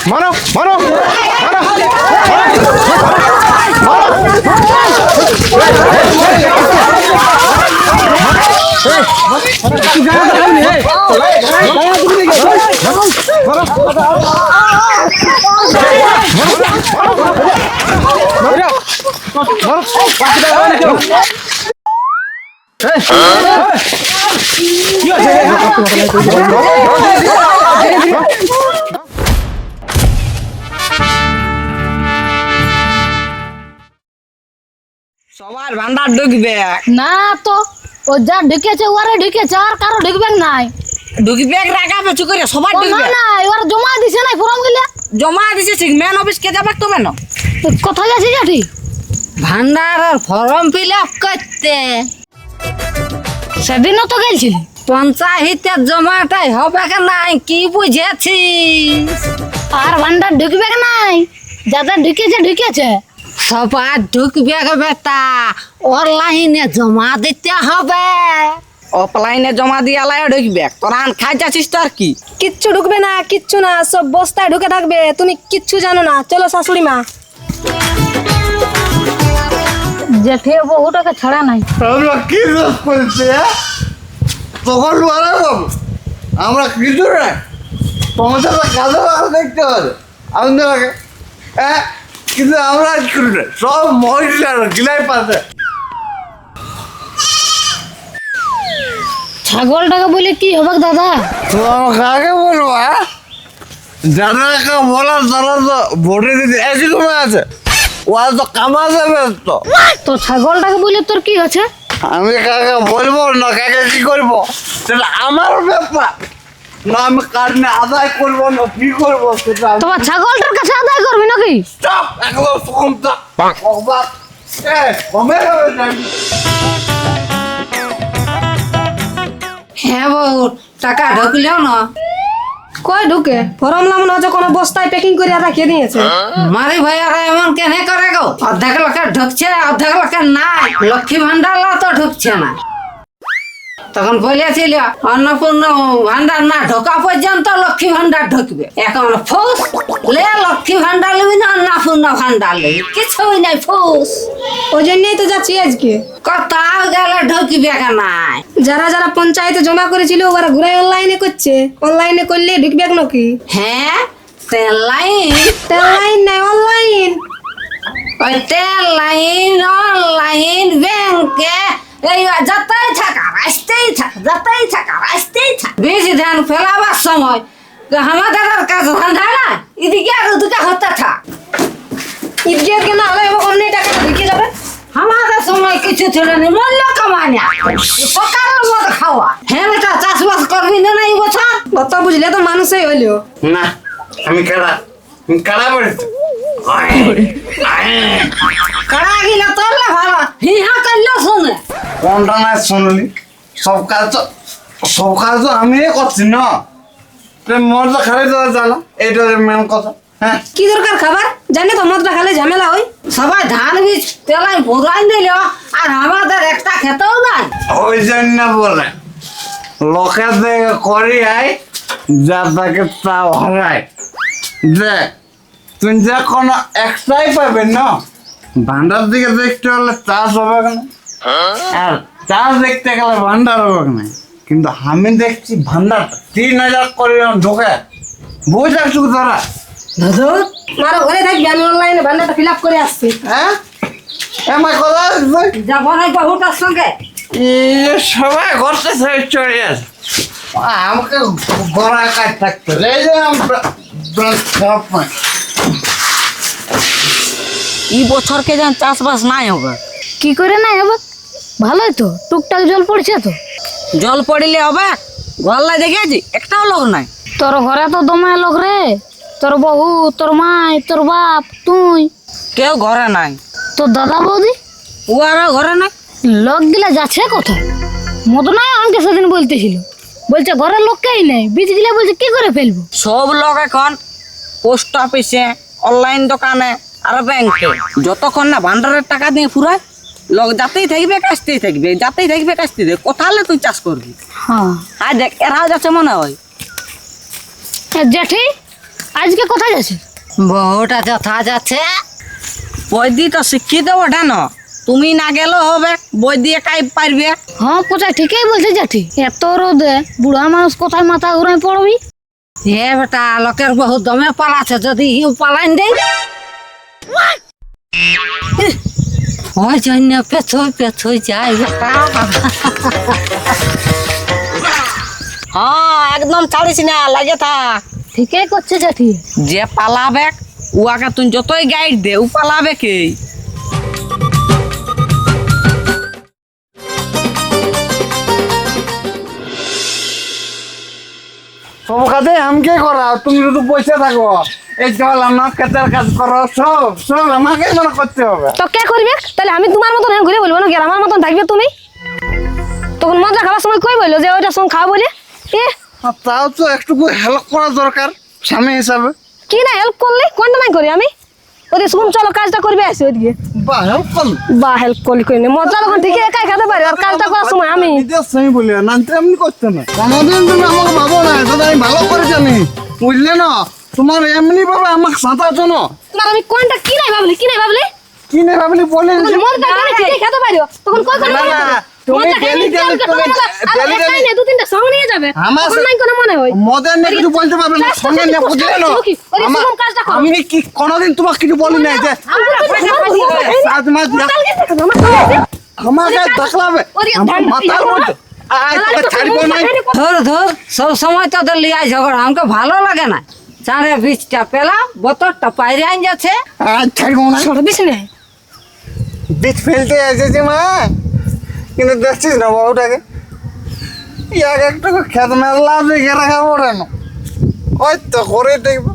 মারো মারো সবার ভান্ডার ঢুকবে না তো ও যা ঢুকেছে ওরে ঢুকেছে আর কারো ঢুকবে নাই ঢুকবে রাখা পেছু করে সবার ও না ঢুকবে না এবার জমা দিছে না ফর্ম গুলা জমা দিছে ঠিক মেন অফিস কে যাবে তবে না কোথায় যাচ্ছি জাতি ভান্ডারের ফর্ম ফিল আপ করতে সেদিনও তো গেছিলি পঞ্চায়েতে জমাটাই হবে কি নাই কি বুঝেছিস আর ভান্ডার ঢুকবে নাই যাদের ঢুকেছে ঢুকেছে সবার ঢুকবে গে বেটা অনলাইনে জমা দিতে হবে অফলাইনে জমা দিয়ে আলাই ঢুকবে তোরা খাই যাচ্ছিস তো আর কি কিচ্ছু ঢুকবে না কিচ্ছু না সব বস্তায় ঢুকে থাকবে তুমি কিচ্ছু জানো না চলো শাশুড়ি মা জেঠে বহুটাকে ছাড়া নাই আমরা কি দোষ করেছি তখন মারা বাবু আমরা কিছু না তোমার সাথে কাজে লাগা দেখতে হবে আমাদেরকে হ্যাঁ কিন্তু আমরা আজ করি না সব মহিলারা গিলাই পাশে ছাগলটাকে বলে কি হবে দাদা তো আমরা কাকে বলবো হ্যাঁ যাদেরকে বলার তারা তো ভোটে দিতে এসে কমে আছে ওরা তো কামাতে ব্যস্ত তো ছাগলটাকে বলে তোর কি হচ্ছে আমি কাকে বলবো না কাকে কি করবো সেটা আমার ব্যাপার না আমি কারণে আদায় করবো না কি করবো সেটা তোমার ছাগলটার কাছে আদায় করবি নাকি স্টপ একদম কমতা অবাক কমে যাবে জানি হ্যাঁ বউ টাকা ঢুকলেও না কই ঢুকে ফরম লামন হচ্ছে কোনো বস্তায় প্যাকিং করে রাখিয়ে দিয়েছে মারি ভাইয়ারা এমন কেন করে গো অর্ধেক লোকের ঢুকছে অর্ধেক লোকের নাই লক্ষ্মী ভান্ডার তো ঢুকছে না তখন বলেছিল অন্নপূর্ণ ভান্ডার না ঢোকা পর্যন্ত লক্ষ্মী ভান্ডার ঢুকবে এখন ফুস লে লক্ষ্মী ভান্ডার লবি না অন্নপূর্ণ ভান্ডার লবি কিছুই নাই ফুস ওই জন্যই তো যাচ্ছি আজকে কোথাও গেলে ঢুকবে নাই যারা যারা পঞ্চায়েতে জমা করেছিল ওরা ঘুরে অনলাইনে করছে অনলাইনে করলে ঢুকবে নাকি হ্যাঁ তেল লাইন তেল লাইন নাই অনলাইন ওই তেল লাইন অনলাইন ব্যাংকে এই যাতেই থাকা আসতেই থাক যাতেই থাকা আসতেই থাক বেশি ধান ফেলাবার সময় আমাদের কাছে ধান্দা না এদিকে আর ওদিকে হতে থাক ইজ্জত কেন হলে অন্য টাকা ঢুকে যাবে আমাদের সময় কিছু ছিল না মূল্য কামানা সকাল মত খাওয়া হ্যাঁ বেটা চাষবাস করবি না এই বছর অত বুঝলে তো মানুষই হইলো না আমি কাড়া পড়েছি কারা গিলা তোরলে ভালো হিহা করলো শুনে কোনটা না শুনলি সব কাজ তো আমি করছি না মর তো খালি তো জানা এইটা মেন কথা হ্যাঁ কি দরকার খাবার জানি তো মদটা খালে ঝামেলা হয় সবাই ধান বীজ তেলাই ভরাই দিল আর আমাদের একটা খেতেও নাই ওই জন্য বলে লোকের থেকে করি আয় যা তাকে তা হারায় দেখ তুই যে কোনো একটাই পাবে না ভান্ডার দিকে দেখতে হলে চাষ হবে না আর চাষ দেখতে গেলে ভান্ডার হবে না কিন্তু আমি দেখছি ভান্ডার 3000 করে ঢোকে বুঝ লাগছু তোরা দাদু মারো ঘরে থাকবি আমি অনলাইনে ভান্ডারটা ফিল আপ করে আসছি হ্যাঁ আমার কথা যাবো না বহুটার সঙ্গে সবাই ঘরতে চলে আসে আমাকে গড়ায় কাজ থাকতে এই যে এই বছরকে যেন চাষবাস নাই হবে কি করে নাই হবে ভালোই তো টুকটাক জল পড়ছে তো জল পড়িলে হবে গল্লায় দেখেছি একটাও লোক নাই তোর ঘরে তো দমে লোক রে তোর বউ তোর মাই তোর বাপ তুই কেউ ঘরে নাই তোর দাদা বৌদি ওরা ঘরে নাই লোক গিলা যাচ্ছে কোথায় মতো নাই আমাকে সেদিন বলতেছিল বলছে ঘরের লোককেই নেই বীজ গিলা বলছে কি করে ফেলবো সব লোক এখন পোস্ট অফিসে অনলাইন দোকানে আর ব্যাংকে যতক্ষণ না ভান্ডারের টাকা দিয়ে ফুরায় লোক যাতেই থাকবে কাজতেই থাকবে যাতেই থাকবে কাজতেই থাকবে কোথালে তুই চাষ করবি হ্যাঁ আর দেখ এরাও যাচ্ছে মনে হয় জেঠি আজকে কোথায় যাচ্ছে? বহুটা যথা যাচ্ছে। বৈদি তো শিক্ষিত ওঠে না, তুমি না গেলেও হবে, বৈদি একাই পারবে। হ্যাঁ কোথায়, ঠিকই বলছে জাতি। এত রোদে বুড়া মানুষ কোথায় মাথা ঘুরাই পড়বি? হে বেটা, লোকের বহু দমে পালাছে, যদি ইউ পালাইন দেই ওই জন্য পেছই যাই বেটা। হ্যাঁ একদম ছাড়িস না, লাগে থাক। ঠিকই করছে জাতি। যে পালাবে উয়াকে তুই যতই গাইড দে, ও পালাবে কে? সব কাজে আমাকে করা, তুমি শুধু বসে থাকো। এই জল আমার ক্ষেতের কাজ করো, সব আমাকে মনে করতে হবে। তো কে করবে? তাহলে আমি তোমার মতন হ্যাঁ ঘুরে বলবো না, আমার মতন থাকবে তুমি। তখন মজা খাওয়ার সময় কই বললো যে ওইটার সঙ্গে খাওয়া বলে? আর তাও তো একটু হেল্প করা দরকার স্বামী হিসাবে। কি না হেল্প করলে? কোনটা নাই করি আমি? ওদের শুন চলো কাজটা করবে আসি ওইদিকে। বা হেল্প করল, বা হেল্প করলি করে নে, মজা যখন ঠিক একাই খেতে পারি, আর কাজটা করার সময় আমি। নিজের স্বামী বলি না, এমনি করতে না। কোনোদিন তুমি আমাকে ভাবো না, এটা তো আমি ভালো করে জানি, বুঝলে না? তোমার এমনি ভাবে আমাকে সাঁতারছো না। তোমার আমি কোনটা কি নাই ভাবলি, কি নাই ভাবলি? কি নেই ভাবলি বলে দিছি। মজা করে ঠিকই খেতে পারি, তখন কই করে না, না, তুমি daily দু তিনটা সঙ্গ নিয়ে যাবে, আমার তখন নাই কোনো মনে হয়। মদের নিয়ে কিছু বলতে পারবে না, সঙ্গে নিয়ে বুঝলে না? আমি কি কোনোদিন তোমাকে কিছু বলি নাই যে সাত মাস আমাকে দেখলাবে আমার মাথার মধ্যে তোকে ছাড়বো না। ধর সব সময় তোদের লিয়াই ঝগড়া আমাকে ভালো লাগে না। চাঁড়ে বীজটা পেলাম, বোতলটা পাইরে আন যাচ্ছে। ছাড়বো না, বেশি নেই বীজ ফেলতে এসেছি মা, কিন্তু দেখছিস না বাবুটাকে এক একটা খেত মেলা দেখে রাখা পড়ে না। ওই তো করে দেখবো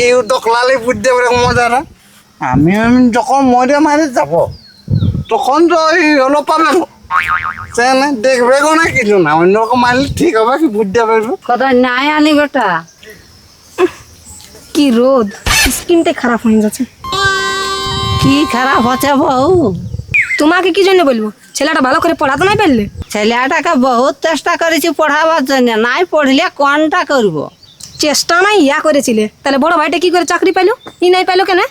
ইউ তো লালি বুঝতে পারে মজাটা। আমি যখন মরে মারে যাব তখন তো ওই হলো পাবে সে না দেখবে গো না কিছু না, অন্যরকম মারলে ঠিক হবে, কি বুঝতে পারবে। কোথায় নাই আনি বেটা? কি রোদ, স্কিনটাই খারাপ হয়ে যাচ্ছে। কি খারাপ হচ্ছে বউ? তোমাকে কি জন্য বলবো? ছেলেটা ভালো করে পড়াতে নাই পারলে? ছেলেটাকে বহুত চেষ্টা করেছি পড়াবার জন্য, নাই পড়লে কোনটা করবো? চেষ্টা নাই ইয়া করেছিলে, তাহলে বড় ভাইটা কি করে চাকরি পাইলো, ই নাই পাইলো কেন?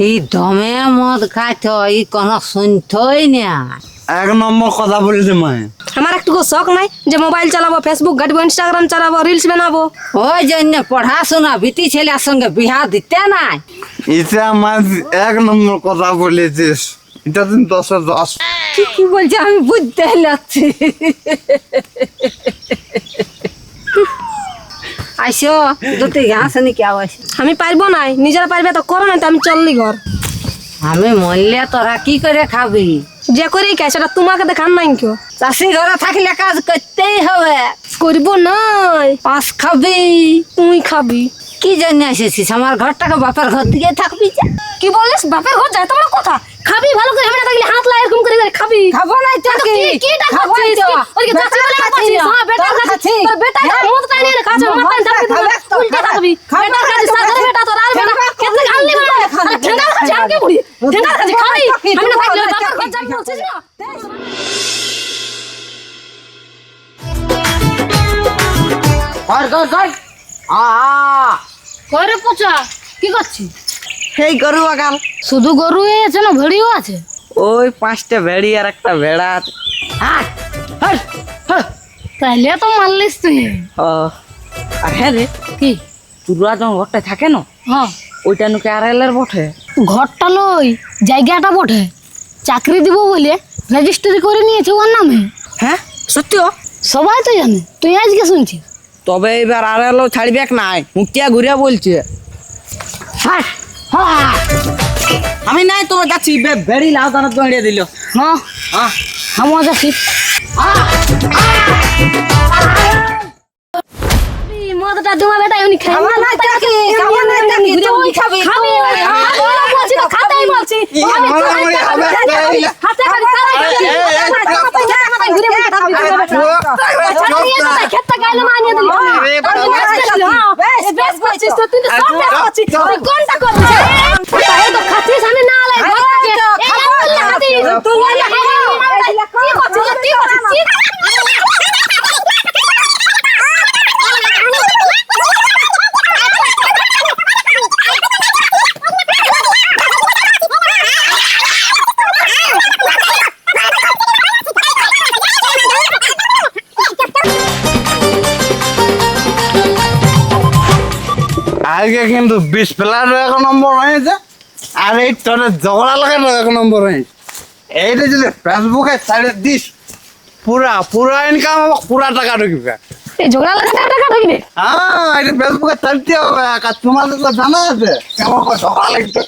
এই দমে মদ খাইত, ই কোনো শুনতই না। এক নম্বর কথা বলেছে মায়ে। আমার একটু শখ নাই যে মোবাইল চালাবো, ফেসবুক ঘাটবো, ইনস্টাগ্রাম চালাবো, রিলস বানাবো। ওই জন্য পড়াশোনা বিটি ছেলের সঙ্গে বিহা দিতে নাই। এটা আমার এক নম্বর কথা বলেছিস, এটা দিন 10/10। কি বলছে আমি বুঝতে লাগছি। আইসো দুটি ঘাস নাকি আওয়াজ। আমি পারবো না, নিজেরা পারবে তো করো না, তো আমি চললি ঘর। আমি মরলে তোরা কি করে খাবি? যে করেই খাই সেটা তোমাকে দেখান নাই কেউ। চাষি ঘরে থাকলে কাজ করতেই হবে। করবো নাই, পাঁচ খাবি। তুই খাবি। কি জন্য এসেছিস আমার ঘরটাকে? বাপের ঘর দিকে থাকবি যা। কি বলিস? বাপের ঘর যায় তোমার কথা? খাবি ভালো করে, আমি না থাকলে হাত লাই এরকম করে খাবি। খাবো নাই তো কি? কিটা খাবো খাচ্ছিস? তো। ওইদিকে চাচি বলে খাচ্ছিস, হ্যাঁ বেটা খাচ্ছিস। তোর বেটা মদ খাই নিয়ে কাজ মাথায় থাকবি, তুই উল্টা থাকবি। বেটা খাচ্ছিস, সাথে বেটা তোর আর বেটা কেতে গালি মারে। ঠেঙ্গা খাচ্ছিস, আমাকে বুড়ি ঠেঙ্গা খাচ্ছিস, খাবি। আমি না থাকলে বাপের ঘর যাবি বলছিস না? করে পচা কি করছিস? সেই গরু বাগাল, শুধু গরু আছে না ভেড়িও আছে? ওই 5টা ভেড়ি আর একটা ভেড়া আছে। হাট হাট হাট। তাইলে তো মারলিস তুই। ও আর হ্যাঁ রে, কি? চুরা যখন ঘরটা থাকে না, হ্যাঁ ওইটা নুকে আড়াইলের বটে। ঘরটা লই, জায়গাটা বটে। চাকরি দিব বলে রেজিস্ট্রি করে নিয়েছে ওর নামে। হ্যাঁ সত্যি? সবাই তো জানে, তুই আজকে শুনছিস। তবে এবার আড়াইলো ছাড়বে নাই, মুখিয়া ঘুরিয়া বলছে। হাট হাট। আমি নাই তো যাচ্ছি, ভেড়ি লাউ দানা দৌড়িয়ে দিল। হ্যাঁ আমিও যাচ্ছি। মদটা তোমার বেটা এমনি খাই। খাবো নাই তো কি? খাবো নাই তো কি? তুই খাবি, খাবি তুই। আমি বলছি তো খাতাই বলছি। আমি মারামারি হবে। হাতে খালি তারাই ঘুরে ঘুরে থাকবি তুই বেটা। ছাড়া নিয়ে তো খেতটা গাইলে মানিয়ে দিলি। বেশ করছিস তো, তুই তো সব বেশ করছিস। তুই কোনটা করছিস? তাই তো খাচ্ছিস, আমি না লাই ঘর থেকে। এই বললে খাচ্ছিস তুই, বললে খাচ্ছিস। কি করছিস? কি করছিস? আজকে কিন্তু 20 প্লার 1 নম্বর হয়েছে, আর এই তোর ঝগড়া লাগানো 1 নম্বর হয়েছে। এইটা যদি ফেসবুকে ছাড়ে দিস, পুরা ইনকাম হবে, পুরা টাকা ঢুকবে। এই ঝগড়া লাগা টাকা ঢুকবে। হ্যাঁ, এটা ফেসবুকে ছাড়তে হবে। আর তোমাদের তো জানা আছে কেমন করে ঝগড়া লাগবে।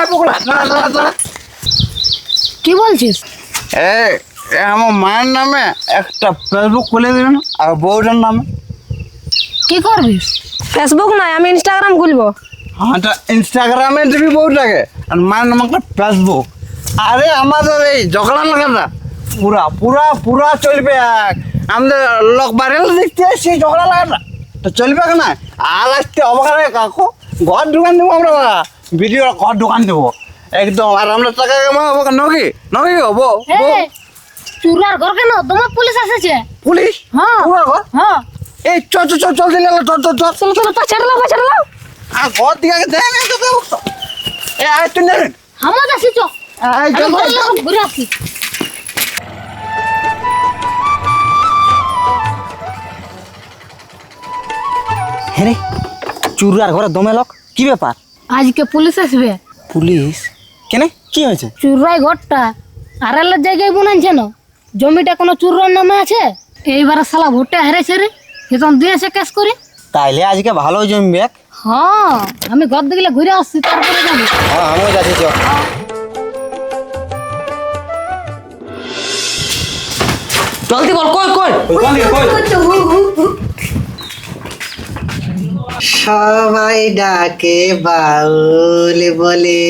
পুকুরা কি বলছিস? আমার মায়ের নামে একটা ফেসবুক খুলে দিবেন, আর বউটার নামে। কি করবিস? ফেসবুক নয়, আমি ইনস্টাগ্রাম খুলবো। হ্যাঁ, ইনস্টাগ্রামে দিবি বউটাকে, আর মায়ের নামে একটা ফেসবুক। আরে আমাদের এই ঝগড়া লাগাটা পুরা চলবে। আমাদের লোক বাড়ি দেখতে আসছি ঝগড়া লাগাটা, তো চলবে না। আর আসতে অবাক কাকু ঘর দোকান দেবো আমরা, ভিডিও ঘর দোকান দেবো একদম। আর আমরা টাকা কামাবো নকি হবো। চুরার ঘর কেন? তোমার পুলিশ এসেছে। পুলিশ? হ্যাঁ পুরা ঘর? হ্যাঁ। এই চল দিলে চল। ছাড়লাম। আর ঘর দিকে দেয় না তো। আয় তুই নেবেন। আমার যাচ্ছি চ। ঘুরে আসি। হ্যাঁ রে, চুরার ঘরে দমে লোক, কি ব্যাপার? আজকে পুলিশ আসবে। পুলিশ কেন, কি হয়েছে? চুরাই ঘরটা আড়ালের জায়গায় বানাইছে না, জমিটা কোনো চুরার নামে আছে। এইবারে শালা ভোটটা হেরেছে রে, এখন দিয়েছে কেস করে। তাইলে আজকে ভালো জমবে। হ্যাঁ, আমি ঘর দিকে ঘুরে আসছি, তারপরে যাবো। হ্যাঁ, আমিও যাচ্ছি। চ জলদি বল, কই সবাই ডাকে বাউল বলে,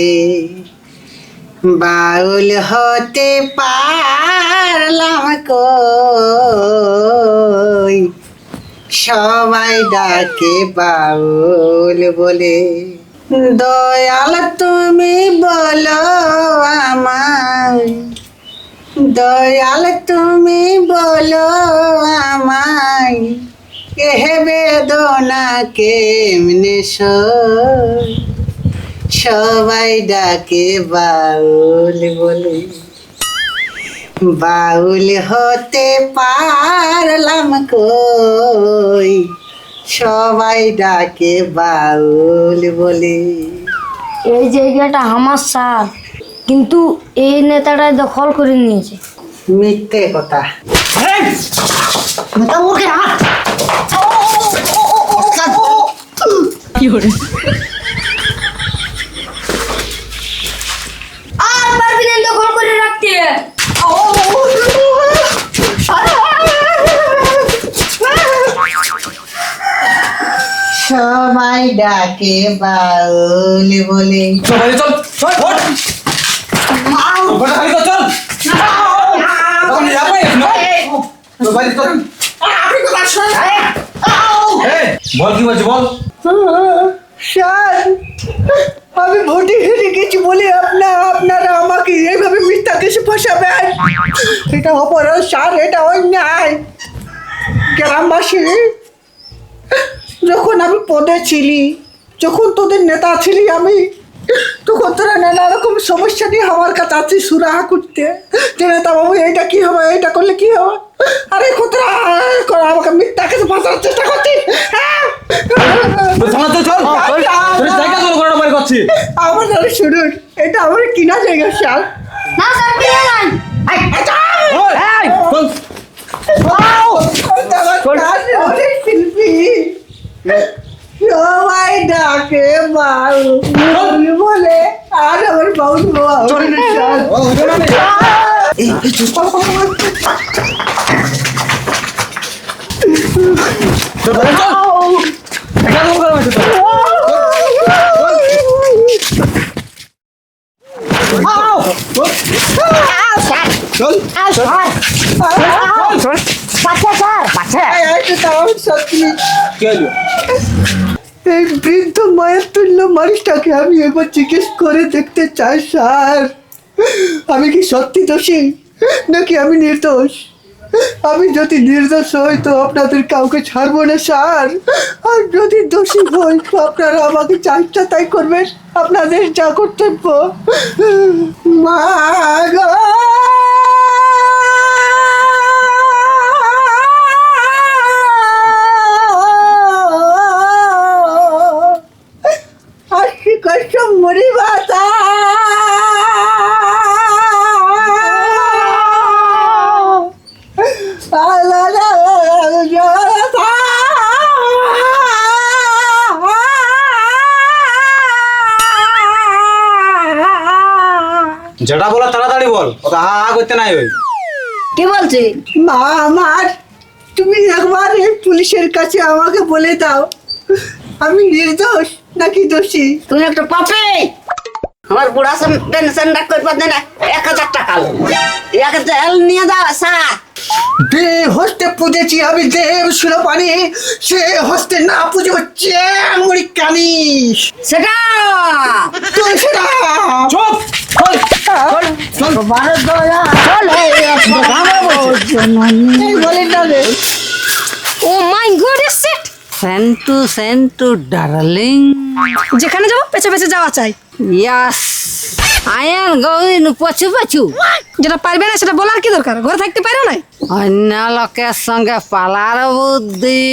বাউল হতে পারলাম কই। সবাই ডাকে বাউল বলে, দয়াল তুমি বলো আমায়, দয়াল তুমি বলো আমায়, এহে বেদনা কেমনে সই। সবাই ডাকে বাউল বলে, বাউল হতে পারলাম কই। সবাই ডাকে বাউল বলে। এই জায়গাটা আমার স্যার, কিন্তু এই নেতাটা দখল করে নিয়েছে। মিথ্যে কথা। আর পারবি না দখল করে রাখতে। সবাই ডাকে বাউল বলে, বল কি বলছি বল। স্যার আমি ভোটে হেরে গেছি বলে আপনারা আমাকে এইভাবে মিথ্যা কেসে ফাঁসাবেন? এটা অপরাধ স্যার, এটা অন্যায়। গ্রামবাসী, যখন আমি পদে ছিলি, যখন তোদের নেতা ছিলি আমি, তখন তোরা নানা রকম সমস্যা নিয়ে আমার কাছে আছিস সুরাহা করতে, যে নেতা বাবু এইটা কি হবে, এইটা করলে কি হবে। আরে এখন তোরা আমাকে মিথ্যা কেসে ফাঁসানোর চেষ্টা করছিস। হ্যাঁ, আমার দাদা শুনুন, এটা আমার কিনা জায়গা স্যার। না স্যার, কিনে নাই। শিল্পী সবাই ডাকে বাউল বলে, আর আমার বাউল এই বৃদ্ধ মায়ের তুল্য মানুষটাকে আমি একবার জিজ্ঞেস করে দেখতে চাই স্যার, আমি কি সত্যি দোষী নাকি আমি নির্দোষ? আমি যদি নির্দোষ হই তো আপনাদের কাউকে ছাড়বো না স্যার, আর যদি দোষী হই তো আপনারা আমাকে যা ইচ্ছা তাই করবেন, আপনাদের যা কর্তব্য। মা গো, যেটা বলা তাড়াতাড়ি বল, ওটা হা হা করতে নাই ওই। কি বলছি? মা আমার, তুমি একবার এই পুলিশের কাছে আমাকে বলে দাও আমি নির্দোষ নাকি দোষী। তুই একটা পাপে আমার বুড়া পেনশনটা করবার দেয় না 1000 টাকা একে তেল নিয়ে দাও স্যার। যে হস্তে পুজেছি আমি দেব সুরপানি, সে হস্তে না পুজো চেঙ্গুড়ি কানি। সেটা তুই সেটা চুপ! এই বলি না রে। Oh my God shit, Sentu darling, যেখানে যাবো পেছে পেছে যাওয়া চাই। ইয়াস আই এম গোইং পছু পছু। যেটা পারবে না সেটা বলার কি দরকার, ঘরে থাকতে পারো না। অন্য লোকের সঙ্গে পালার বুদ্ধি।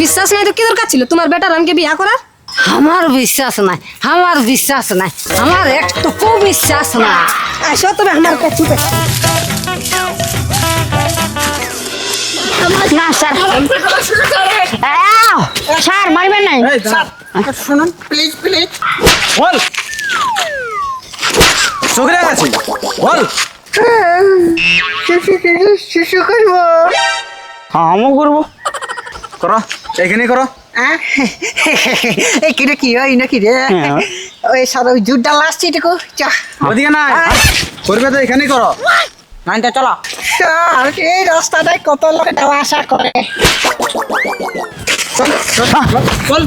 বিশ্বাস নাই তো কি দরকার ছিল তোমার বেটার আমাকে বিয়া করার? আমার বিশ্বাস নাই, আমার বিশ্বাস নাই, আমার একটুকু বিশ্বাস নাই। আসো তবে আমার কাছে। না স্যার, স্যার মারবেন নাই। এই দাঁড়া। শুনুন প্লিজ প্লিজ। বল, চোখে গেছে, বল। শিশু করবো। আমিও করবো। করো, এখানেই করো। এই কিরে কি হয় নাকি রে? ওই সারা ওই জুটটা লাস্ট এটুকু চা। ওদিকে নাই, করবে তো এখানেই করো। নাইনটা চলো। আর এই রাস্তাটায় কত লোক যাওয়া আসা করে। বল।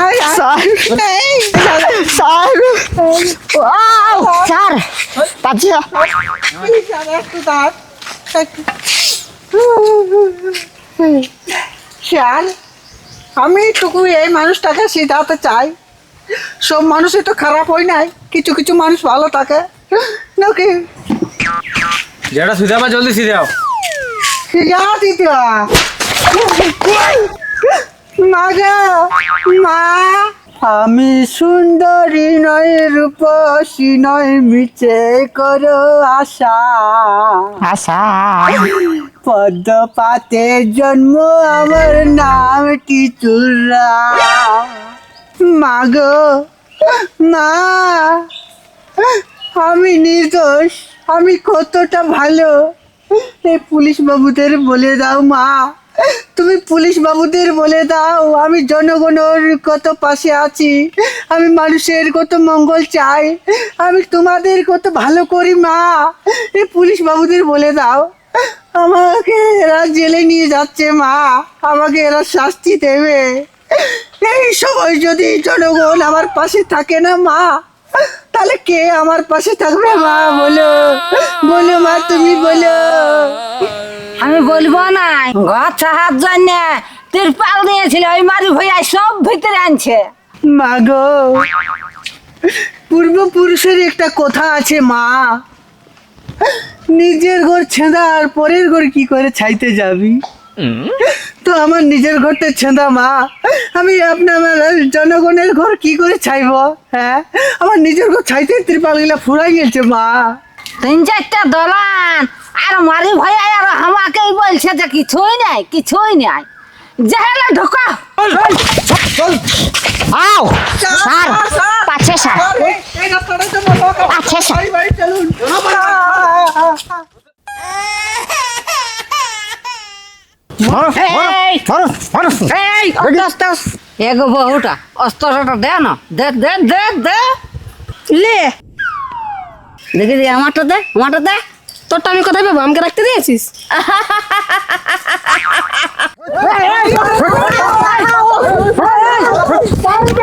আয়, আয়। এই, স্যার পাচ্ছি একটু দাঁড়। স্যার আমি টুকু এই মানুষটাকে সিধাতে চাই। সব মানুষই তো খারাপ হয় নাই, কিছু কিছু মানুষ ভালো থাকে নাকি? যেটা সিধাবা জলদি সিধাও। সিধা দিতে মা গো, মা আমি সুন্দরী নয় রূপসী নয় মিছে করো আশা আশা পদ্ম পাতে জন্ম আমার নাম টিচুরা। মা গো, মা আমি নির্দোষ, আমি কতটা ভালো এই পুলিশ বাবুদের বলে দাও মা, তুমি পুলিশ বাবুদের বলে দাও আমি জনগণের কত পাশে আছি, আমি মানুষের কত মঙ্গল চাই, আমি তোমাদের কত ভালো করি মা, এই পুলিশ বাবুদের বলে দাও। আমাকে এরা জেলে নিয়ে যাচ্ছে মা, আমাকে এরা শাস্তি দেবে। এই সময় যদি জনগণ আমার পাশে থাকে না মা, তাহলে কে আমার পাশে থাকবে মা? বলো বলো মা, তুমি বলো। আমি বলবো না, ঘর চাহার জন্য তিরপাল নিয়েছিল ওই মারি ভইয়া সব ভিতরে আনছে। মা গো, পূর্বপুরুষের একটা কথা আছে মা, নিজের ঘর ছেঁদা আর পরের ঘর কি করে ছাইতে যাবি? তো আমার নিজের ঘরটা ছেঁদা মা, আমি আপনার জনগণের ঘর কি করে ছাইব? হ্যাঁ, আমার নিজের ঘর ছাইতে ত্রিপাল গুলা ফুরাই গেছে মা। 3-4টা দলান আর মারি ভইয়া আর আমাকেই বলছে যে কিছুই নাই, কিছুই নাই, জেলে ঢোকা। আও স্যার পাচ্ছে স্যার আচ্ছা স্যার এগো বহুটা অস্ত্রটা দে না, দে দে দে দে লে দেখি দে, আমারটা দে, আমারটা দে। তোরটা আমি কোথায় পাবো? আমাকে রাখতে দিয়েছিস?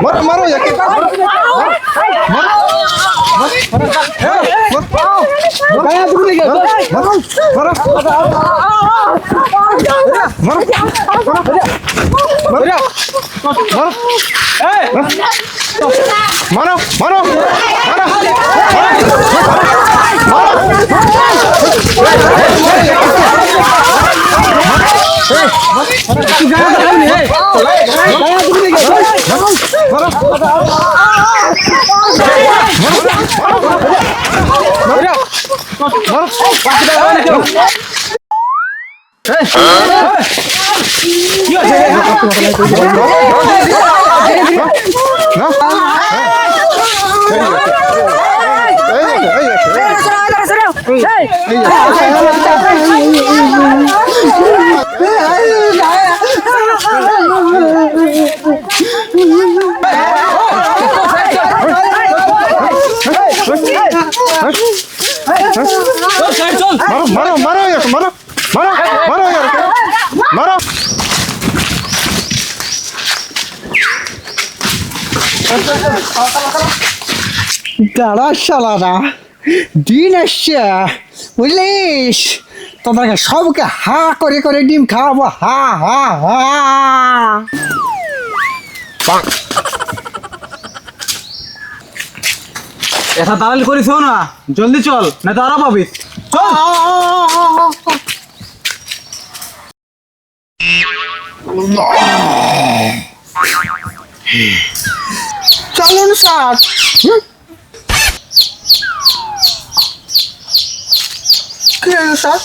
মারো মারো একে। মারো মারো মারো মারো মারো মারো মারো মারো। দাঁড়া শালারা, দিন আসছে বুঝলিস, তোদেরকে সবকে হা করে করে ডিম খাওয়াবো, হা হা হা। এটা দালালি করিস না, জলদি চল না তো আরো পাবিস। চলুন স্যার। কি হলো স্যার?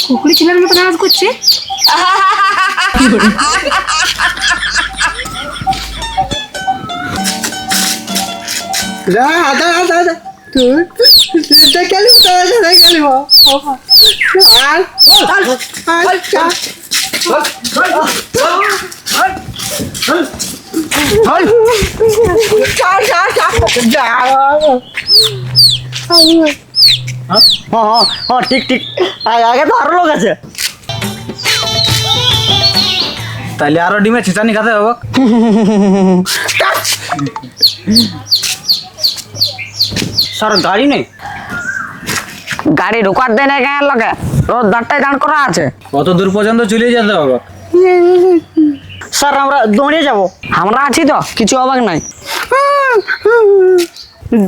কুকুরি ছেলের মতো নাচ করছে। দাদা দাদা তুই গেলি গেলি আর আচ্ছা ঠিক ঠিক আগে তো আরো লোক আছে। তাইলে আরো ডিমে ছিটানি খাতে হবে। স্যার গাড়ি নেই, গাড়ি ঢোকার দেয় না কেন লোকে, রোড দাঁড়টাই দাঁড় করা আছে। কত দূর পর্যন্ত চলে যেতে হবে? স্যার আমরা দৌড়িয়ে যাব। আমরা আছি তো, কিছু অবাক নাই।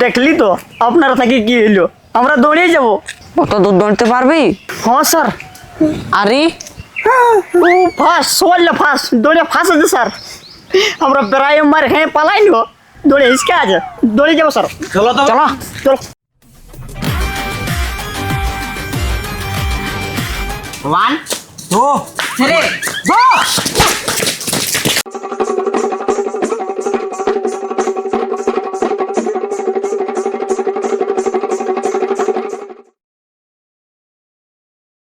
দেখলি তো আপনারা থাকি কি হইলো, আমরা দৌড়িয়ে যাব। কত দূর দৌড়তে পারবি? হ্যাঁ স্যার। আরে ও ফার্স্ট সোয়াল্লা ফার্স্ট দৌড়ে ফার্স্ট আছে স্যার। আমরা প্রায় মার হ্যাঁ পালাই নিব, দৌড়ে হিসকে আছে, দৌড়ে যাবো স্যার। চলো তো। চলো। চলো। 1 2 3 go